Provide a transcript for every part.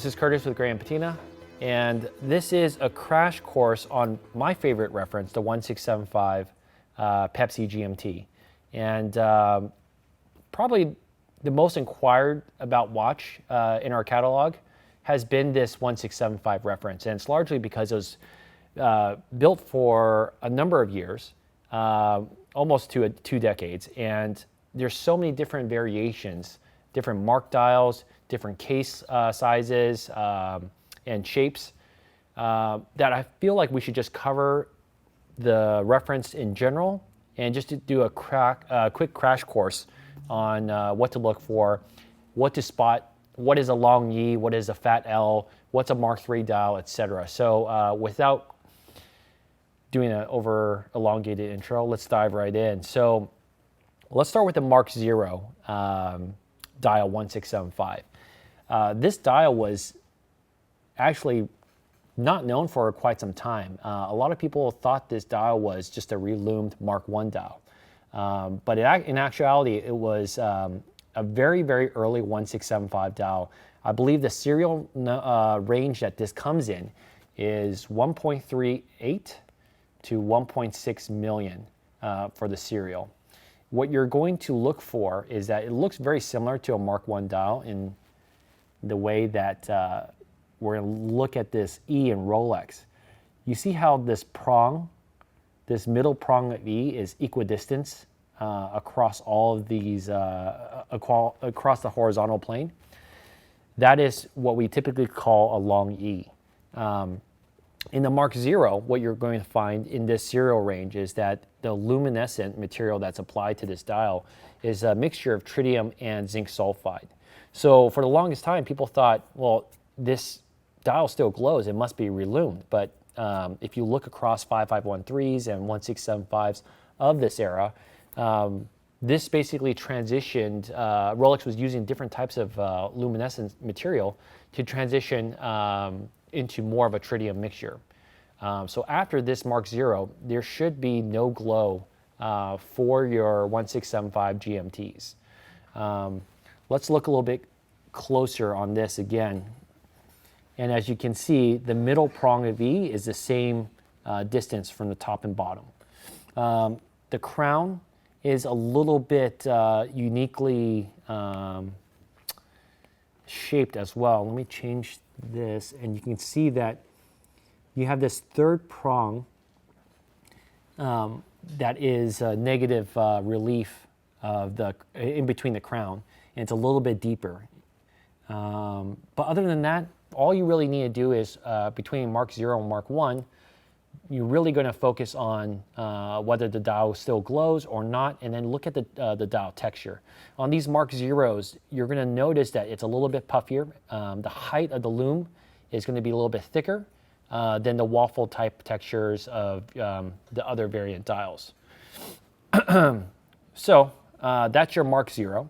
is Curtis with Gray & Patina, and this is a crash course on my favorite reference, the 1675 Pepsi GMT. And probably the most inquired about watch in our catalog has been this 1675 reference, and it's largely because it was built for a number of years, almost 2 decades, and there's so many different variations, different mark dials, different case sizes and shapes, that I feel like we should just cover the reference in general and just to do a quick crash course on what to look for, what to spot, what is a long E, what is a fat L, what's a Mark III dial, etc. So without doing an over elongated intro, let's dive right in. So let's start with the Mark 0 dial 1675. This dial was actually not known for quite some time. A lot of people thought this dial was just a reloomed Mark I dial. But in actuality, it was a very, very early 1675 dial. I believe the serial range that this comes in is 1.38 to 1.6 million for the serial. What you're going to look for is that it looks very similar to a Mark I dial in the way that we're going to look at this E in Rolex. You see how this prong, this middle prong of E is equidistant across all of these, across the horizontal plane? That is what we typically call a long E. In the Mark 0, what you're going to find in this serial range is that the luminescent material that's applied to this dial is a mixture of tritium and zinc sulfide. So for the longest time, people thought, well, this dial still glows, it must be reloomed. But if you look across 5513s and 1675s of this era, this basically transitioned, Rolex was using different types of luminescent material to transition into more of a tritium mixture. So after this Mark 0, there should be no glow for your 1675 GMTs. Let's look a little bit closer on this again. And as you can see, the middle prong of E is the same distance from the top and bottom. The crown is a little bit uniquely shaped as well. Let me change this, and you can see that you have this third prong that is a negative relief of the in between the crown, and it's a little bit deeper. But other than that, all you really need to do is between Mark 0 and Mark I, you're really going to focus on whether the dial still glows or not, and then look at the dial texture. On these Mark Zeros, you're going to notice that it's a little bit puffier. The height of the lume is going to be a little bit thicker than the waffle type textures of the other variant dials. So that's your Mark 0.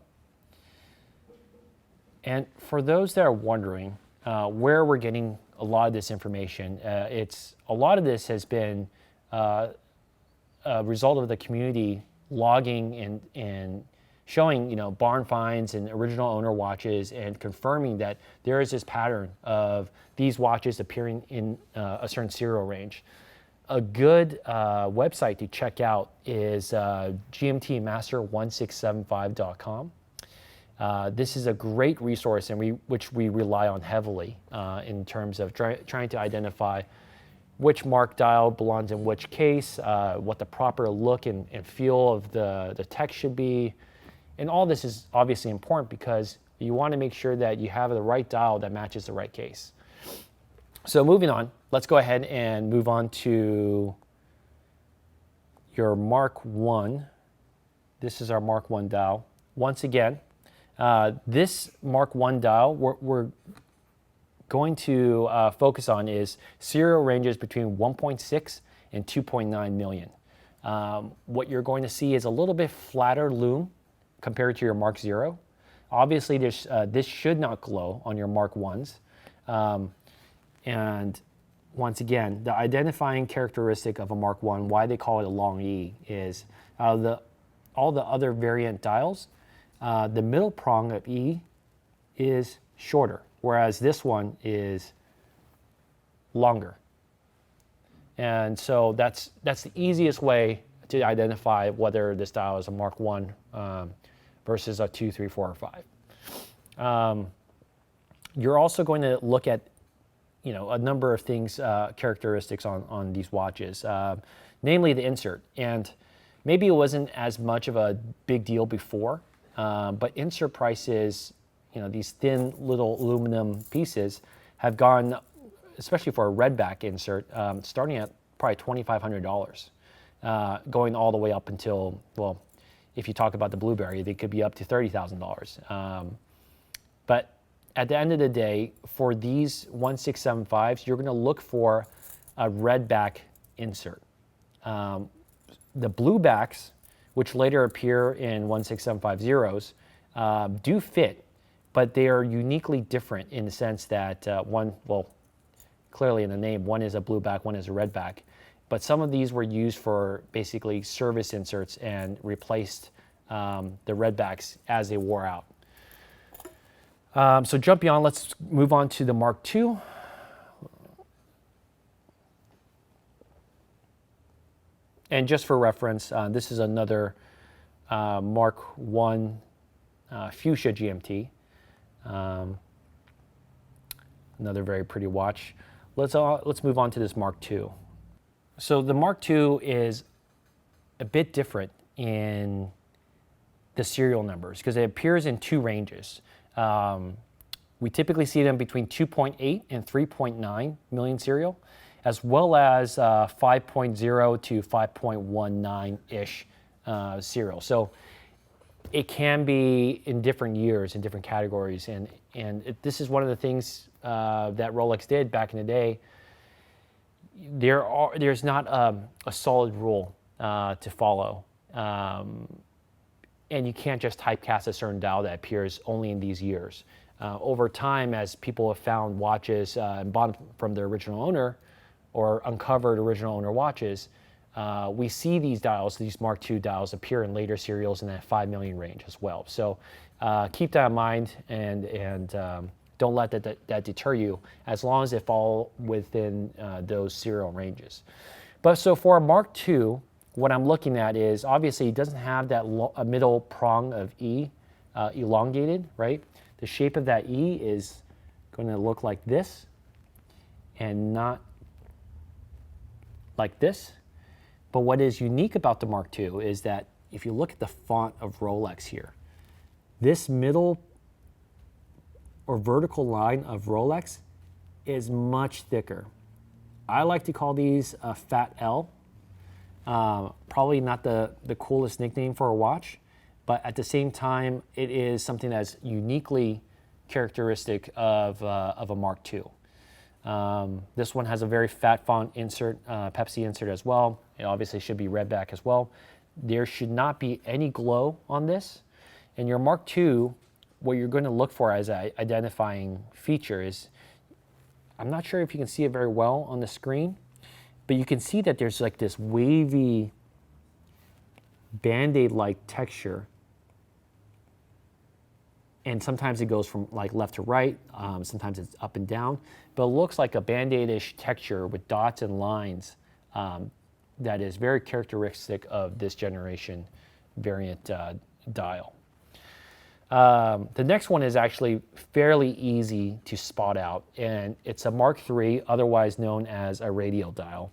And for those that are wondering where we're getting a lot of this information, a lot of this has been a result of the community logging and showing, barn finds and original owner watches and confirming that there is this pattern of these watches appearing in a certain serial range. A good website to check out is gmtmaster1675.com. This is a great resource, and which we rely on heavily in terms of trying to identify which mark dial belongs in which case, what the proper look and feel of the text should be. And all this is obviously important because you want to make sure that you have the right dial that matches the right case. So moving on, let's go ahead and move on to your Mark I. This is our Mark I dial. Once again, this Mark I dial we're going to focus on is serial ranges between 1.6 and 2.9 million. What you're going to see is a little bit flatter lume compared to your Mark 0. Obviously, this should not glow on your Mark Is. And once again, the identifying characteristic of a Mark I, why they call it a long E, is all the other variant dials, the middle prong of E is shorter, whereas this one is longer. And so that's the easiest way to identify whether this dial is a Mark 1 versus a 2, 3, 4, or 5. You're also going to look at a number of things, characteristics on these watches, namely the insert. And maybe it wasn't as much of a big deal before, but insert prices, these thin little aluminum pieces have gone, especially for a redback insert, starting at probably $2,500, going all the way up until, well, if you talk about the Blueberry, they could be up to $30,000. But at the end of the day, for these 1675s, you're going to look for a redback insert. The bluebacks, which later appear in 16750s, do fit, but they are uniquely different in the sense that clearly in the name, one is a blueback, one is a redback. But some of these were used for basically service inserts and replaced the redbacks as they wore out. So jumping on, let's move on to the Mark II. And just for reference, this is another Mark I Fuchsia GMT. Another very pretty watch. Let's move on to this Mark II. So the Mark II is a bit different in the serial numbers because it appears in two ranges. We typically see them between 2.8 and 3.9 million serial, as well as 5.0 to 5.19-ish serial. So it can be in different years, in different categories, and this is one of the things that Rolex did back in the day. There's not a solid rule to follow. And you can't just typecast a certain dial that appears only in these years. Over time, as people have found watches and bought from their original owner or uncovered original owner watches, we see these dials, these Mark II dials, appear in later serials in that 5 million range as well. So keep that in mind and don't let that deter you as long as they fall within those serial ranges. But so for a Mark II, what I'm looking at is obviously it doesn't have that middle prong of E elongated, right? The shape of that E is going to look like this and not like this. But what is unique about the Mark II is that if you look at the font of Rolex here, this middle or vertical line of Rolex is much thicker. I like to call these a fat L. Probably not the coolest nickname for a watch, but at the same time, it is something that's uniquely characteristic of a Mark II. This one has a very fat font insert, Pepsi insert as well. It obviously should be redback as well. There should not be any glow on this. And your Mark II, what you're going to look for as an identifying feature is, I'm not sure if you can see it very well on the screen, but you can see that there's like this wavy Band-Aid-like texture. And sometimes it goes from like left to right, sometimes it's up and down, but it looks like a Band-Aid-ish texture with dots and lines that is very characteristic of this generation variant dial. The next one is actually fairly easy to spot out, and it's a Mark III, otherwise known as a radial dial.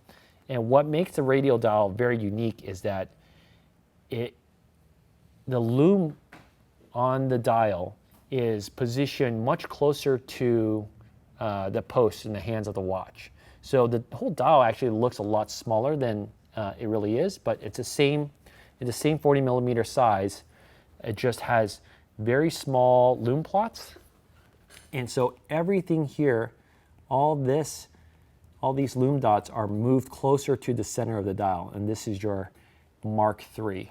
And what makes the radial dial very unique is that the lume on the dial is positioned much closer to the post in the hands of the watch. So the whole dial actually looks a lot smaller than it really is, but it's the same 40 millimeter size. It just has very small lume plots. And so everything here, all these lume dots are moved closer to the center of the dial, and this is your Mark III.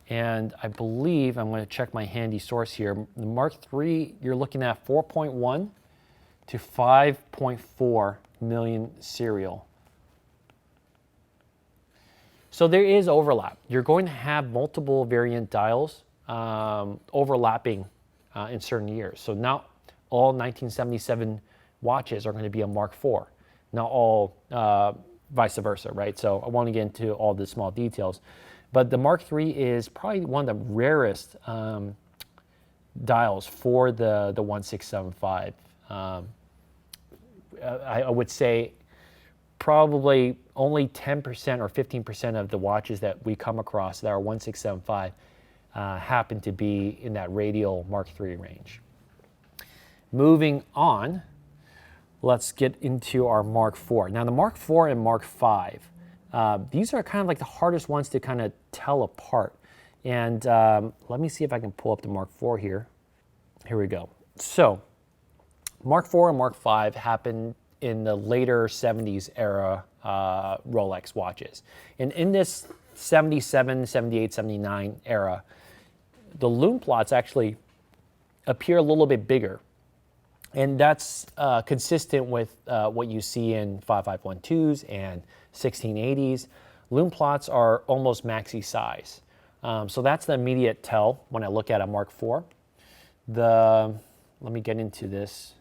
And I believe, I'm going to check my handy source here, the Mark III, you're looking at 4.1 to 5.4 million serial. So there is overlap. You're going to have multiple variant dials overlapping in certain years. So not all 1977 watches are going to be a Mark IV, not all vice versa, right? So I won't get into all the small details. But the Mark III is probably one of the rarest dials for the 1675. I would say probably only 10% or 15% of the watches that we come across that are 1675 happen to be in that radial Mark III range. Moving on, let's get into our Mark IV. Now the Mark IV and Mark V, these are kind of like the hardest ones to kind of tell apart. And let me see if I can pull up the Mark IV here. Here we go. So Mark IV and Mark V happened in the later 70s era Rolex watches. And in this 77, 78, 79 era, the lume plots actually appear a little bit bigger. And that's consistent with what you see in 5512s and 1680s. Lume plots are almost maxi size. So that's the immediate tell when I look at a Mark IV. Let me get into this.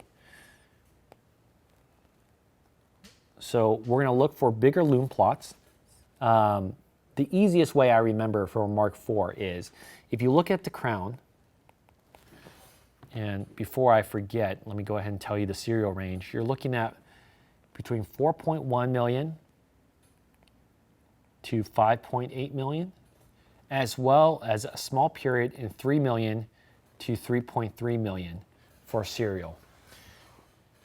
So we're going to look for bigger lume plots. The easiest way I remember for a Mark IV is if you look at the crown, and before I forget, let me go ahead and tell you the serial range. You're looking at between 4.1 million to 5.8 million, as well as a small period in 3 million to 3.3 million for serial.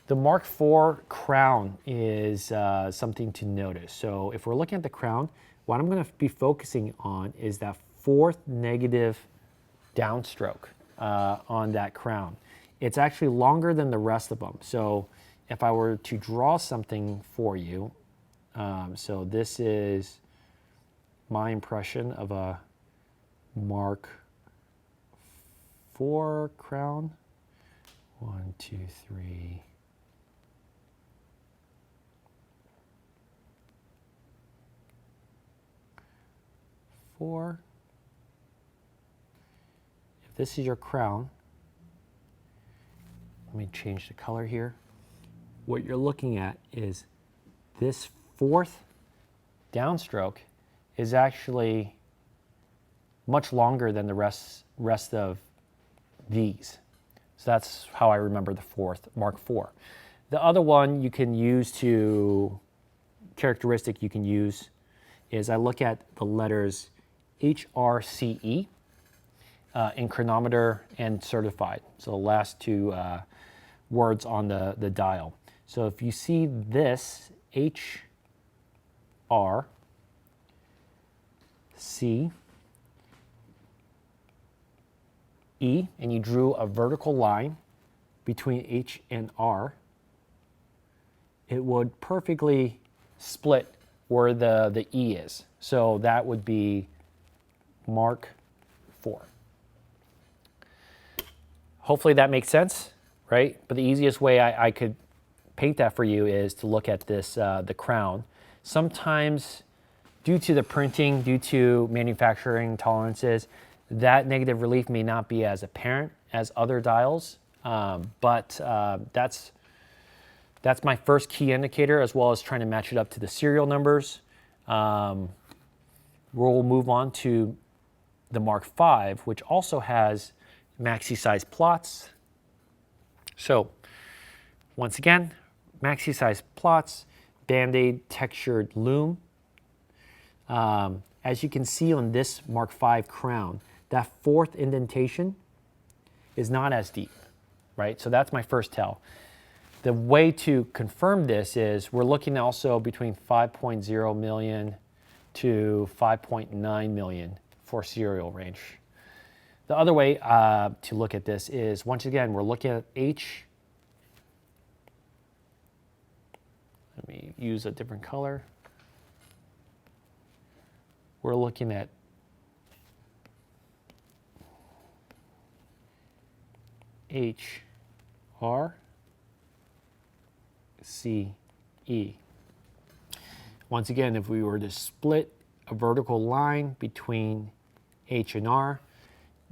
The Mark IV crown is something to notice. So if we're looking at the crown, what I'm going to be focusing on is that fourth negative downstroke on that crown. It's actually longer than the rest of them. So if I were to draw something for you, so this is my impression of a Mark IV crown. 1, 2, 3. Four. If this is your crown, let me change the color here. What you're looking at is this fourth downstroke is actually much longer than the rest of these. So that's how I remember the fourth Mark IV. The other one you can use characteristic you can use is I look at the letters HRCE in chronometer and certified. So the last two words on the dial. So if you see this HRC E, and you drew a vertical line between H and R, it would perfectly split where the E is. So that would be Mark IV. Hopefully that makes sense, right? But the easiest way I could paint that for you is to look at this, the crown. Sometimes due to the printing, due to manufacturing tolerances, that negative relief may not be as apparent as other dials, but that's my first key indicator, as well as trying to match it up to the serial numbers. We'll move on to the Mark V, which also has maxi size plots. So once again, maxi size plots, Band-Aid textured lume. As you can see on this Mark V crown, that fourth indentation is not as deep, right? So that's my first tell. The way to confirm this is we're looking also between 5.0 million to 5.9 million for serial range. The other way to look at this is, once again, we're looking at H. Let me use a different color. We're looking at HRCE. Once again, if we were to split a vertical line between H and R,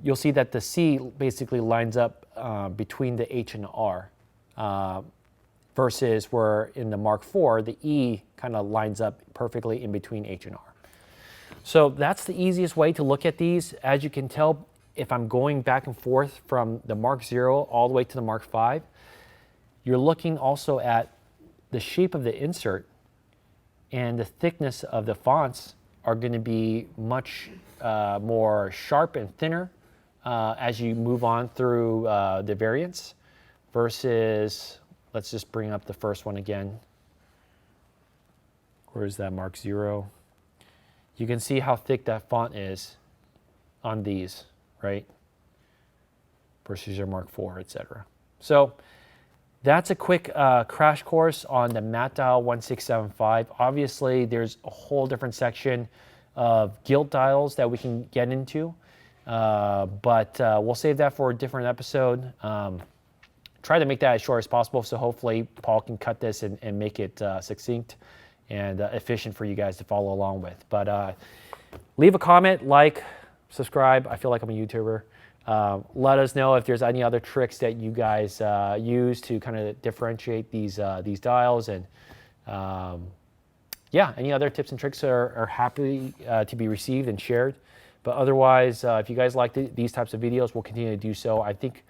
you'll see that the C basically lines up between the H and the R, versus where in the Mark IV, the E kind of lines up perfectly in between H and R. So that's the easiest way to look at these. As you can tell, if I'm going back and forth from the Mark 0 all the way to the Mark V, you're looking also at the shape of the insert and the thickness of the fonts are going to be much more sharp and thinner as you move on through the variants versus, let's just bring up the first one again. Where is that Mark 0? You can see how thick that font is on these, right? Versus your Mark IV, etc. So that's a quick crash course on the Matte Dial 1675. Obviously, there's a whole different section of gilt dials that we can get into, but we'll save that for a different episode. Try to make that as short as possible, so hopefully Paul can cut this and make it succinct and efficient for you guys to follow along with. But leave a comment, like, subscribe. I feel like I'm a YouTuber. Let us know if there's any other tricks that you guys use to kind of differentiate these dials, and yeah, any other tips and tricks are happy to be received and shared. But otherwise, if you guys like these types of videos, we'll continue to do so. I think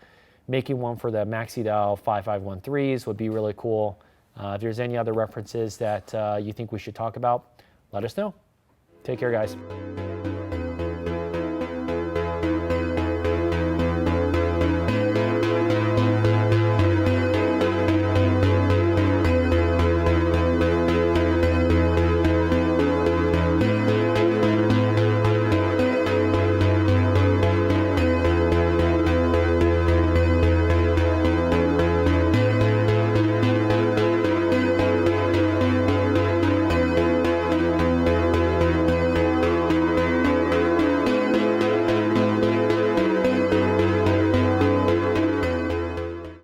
making one for the Maxi Dial 5513s would be really cool. If there's any other references that you think we should talk about, let us know. Take care, guys.